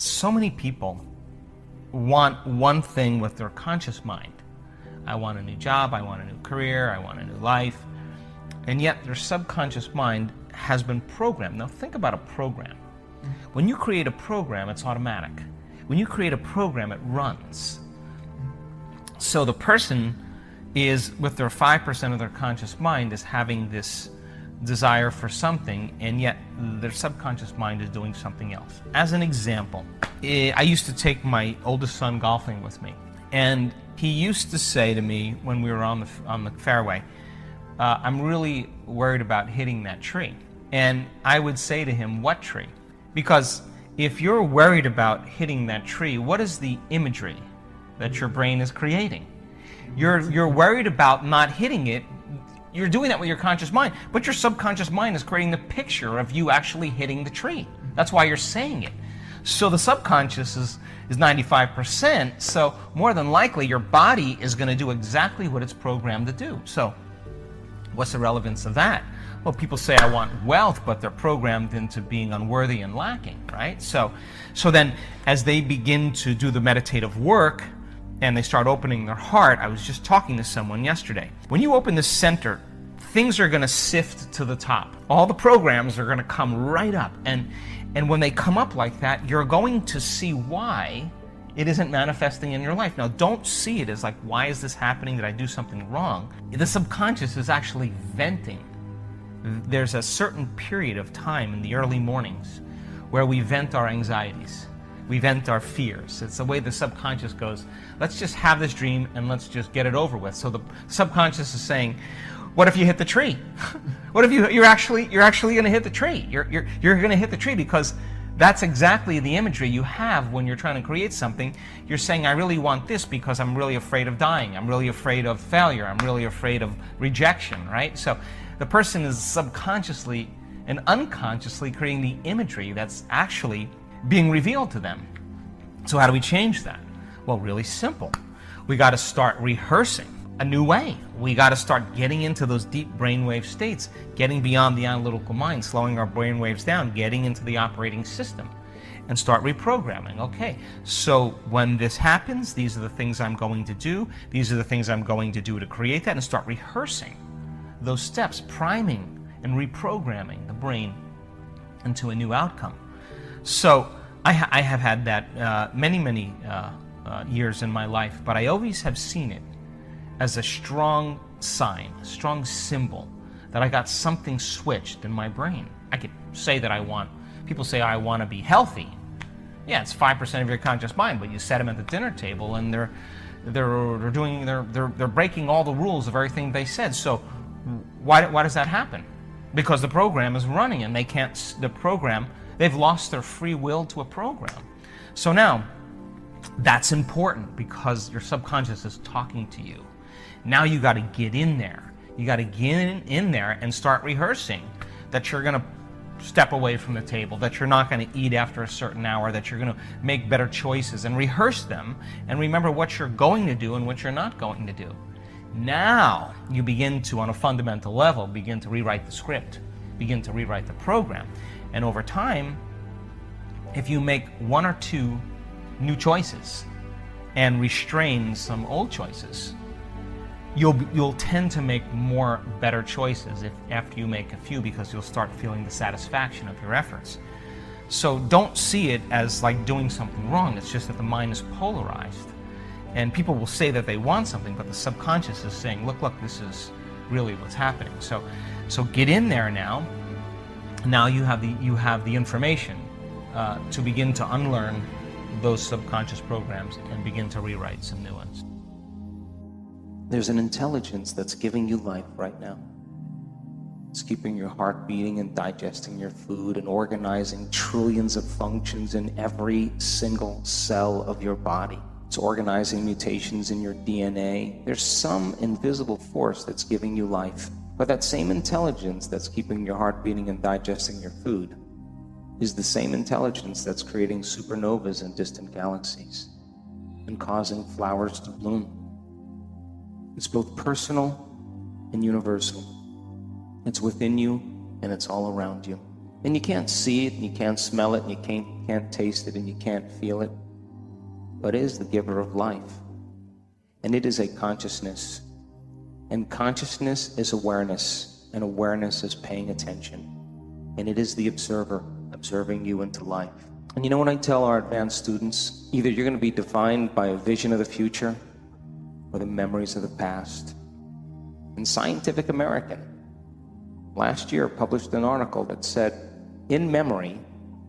So many people want one thing with their conscious mind. I want a new job, I want a new career, I want a new life. And yet their subconscious mind has been programmed. Now think about a program. When you create a program, it's automatic. When you create a program, it runs. So the person is, with their 5% of their conscious mind, is having this desire for something, and yet their subconscious mind is doing something else. As an example, I used to take my oldest son golfing with me, and he used to say to me when we were on the fairway, I'm really worried about hitting that tree. And I would say to him, what tree? Because if you're worried about hitting that tree, what is the imagery that your brain is creating? You're worried about not hitting it. You're doing that with your conscious mind, but your subconscious mind is creating the picture of you actually hitting the tree. That's why you're saying it. So the subconscious is 95%, so more than likely your body is going to do exactly what it's programmed to do. So what's the relevance of that? Well, people say I want wealth, but they're programmed into being unworthy and lacking, right? So then as they begin to do the meditative work, and they start opening their heart. I was just talking to someone yesterday. When you open the center, things are going to sift to the top. All the programs are going to come right up. And when they come up like that, you're going to see why it isn't manifesting in your life. Now, don't see it as like, why is this happening? Did I do something wrong? The subconscious is actually venting. There's a certain period of time in the early mornings where we vent our anxieties. We vent our fears. It's the way the subconscious goes, let's just have this dream and let's just get it over with. So the subconscious is saying, what if you hit the tree? What if you're actually going to hit the tree? You're going to hit the tree, because that's exactly the imagery you have when you're trying to create something. You're saying, I really want this because I'm really afraid of dying. I'm really afraid of failure. I'm really afraid of rejection, right? So the person is subconsciously and unconsciously creating the imagery that's actually being revealed to them. So how do we change that? Well, really simple. We got to start rehearsing a new way. We got to start getting into those deep brainwave states, getting beyond the analytical mind, slowing our brainwaves down, getting into the operating system, and start reprogramming. Okay, so when this happens, these are the things I'm going to do. These are the things I'm going to do to create that, and start rehearsing those steps, priming and reprogramming the brain into a new outcome. So I have had that many years in my life, but I always have seen it as a strong sign, a strong symbol that I got something switched in my brain. I could say that people say I want to be healthy. Yeah, it's 5% of your conscious mind, but you set them at the dinner table and they're breaking all the rules of everything they said. So why does that happen? Because the program is running and they've lost their free will to a program. So now, that's important because your subconscious is talking to you. Now you got to get in there. You got to get in there and start rehearsing that you're going to step away from the table, that you're not going to eat after a certain hour, that you're going to make better choices, and rehearse them and remember what you're going to do and what you're not going to do. Now you begin to, on a fundamental level, begin to rewrite the script, begin to rewrite the program. And over time, if you make one or two new choices and restrain some old choices, you'll tend to make more better choices after you make a few, because you'll start feeling the satisfaction of your efforts. So don't see it as like doing something wrong. It's just that the mind is polarized. And people will say that they want something, but the subconscious is saying, look, this is really what's happening. So get in there now. Now you have the information to begin to unlearn those subconscious programs and begin to rewrite some new ones. There's an intelligence that's giving you life right now. It's keeping your heart beating and digesting your food and organizing trillions of functions in every single cell of your body. It's organizing mutations in your DNA. There's some invisible force that's giving you life. But that same intelligence that's keeping your heart beating and digesting your food is the same intelligence that's creating supernovas in distant galaxies and causing flowers to bloom. It's both personal and universal. It's within you and it's all around you. And you can't see it, and you can't smell it, and you can't can't taste it, and you can't feel it, but it is the giver of life. And it is a consciousness. And consciousness is awareness, and awareness is paying attention. And it is the observer observing you into life. And you know what I tell our advanced students? Either you're going to be defined by a vision of the future or the memories of the past. And Scientific American last year published an article that said, in memory,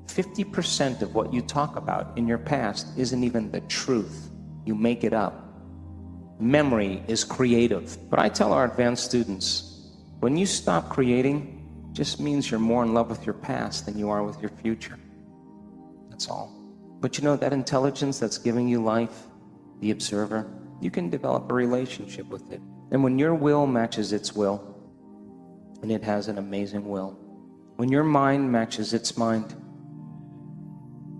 50% of what you talk about in your past isn't even the truth. You make it up. Memory is creative. But I tell our advanced students, when you stop creating, it just means you're more in love with your past than you are with your future. That's all. But you know, that intelligence that's giving you life, the observer, you can develop a relationship with it. And when your will matches its will, and it has an amazing will, when your mind matches its mind,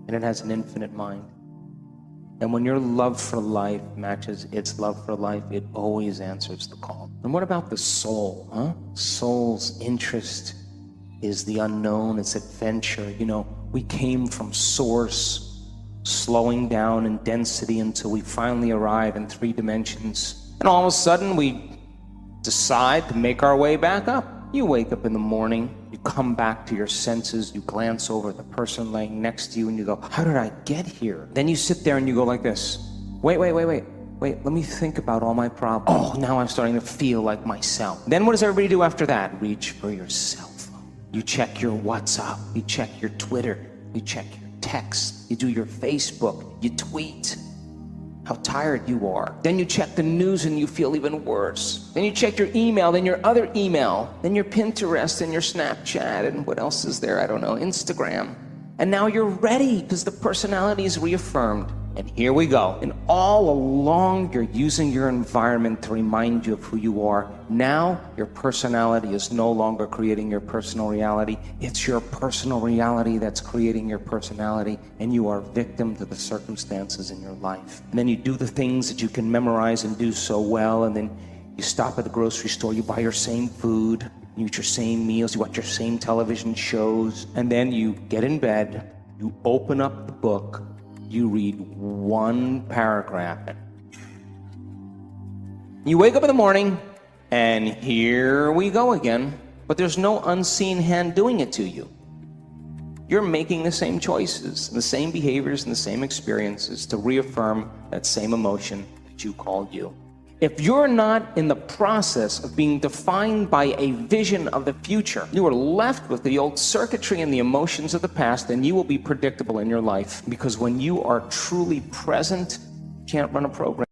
and it has an infinite mind, and when your love for life matches its love for life, it always answers the call. And what about the soul, huh? Soul's interest is the unknown, it's adventure. You know, we came from source, slowing down in density until we finally arrive in 3 dimensions. And all of a sudden, we decide to make our way back up. You wake up in the morning, you come back to your senses, you glance over at the person laying next to you, and you go, how did I get here? Then you sit there and you go like this. Wait, let me think about all my problems. Oh, now I'm starting to feel like myself. Then what does everybody do after that? Reach for your cell phone. You check your WhatsApp, you check your Twitter, you check your text, you do your Facebook, you tweet how tired you are. Then you check the news and you feel even worse. Then you check your email, then your other email, then your Pinterest and your Snapchat, and what else is there? I don't know, Instagram. And now you're ready because the personality is reaffirmed. And here we go. And all along, you're using your environment to remind you of who you are. Now, your personality is no longer creating your personal reality. It's your personal reality that's creating your personality, and you are victim to the circumstances in your life. And then you do the things that you can memorize and do so well, and then you stop at the grocery store, you buy your same food, you eat your same meals, you watch your same television shows, and then you get in bed, you open up the book, you read 1 paragraph. You wake up in the morning, and here we go again. But there's no unseen hand doing it to you. You're making the same choices, the same behaviors, and the same experiences to reaffirm that same emotion that you call you. If you're not in the process of being defined by a vision of the future, you are left with the old circuitry and the emotions of the past, and you will be predictable in your life. Because when you are truly present, you can't run a program.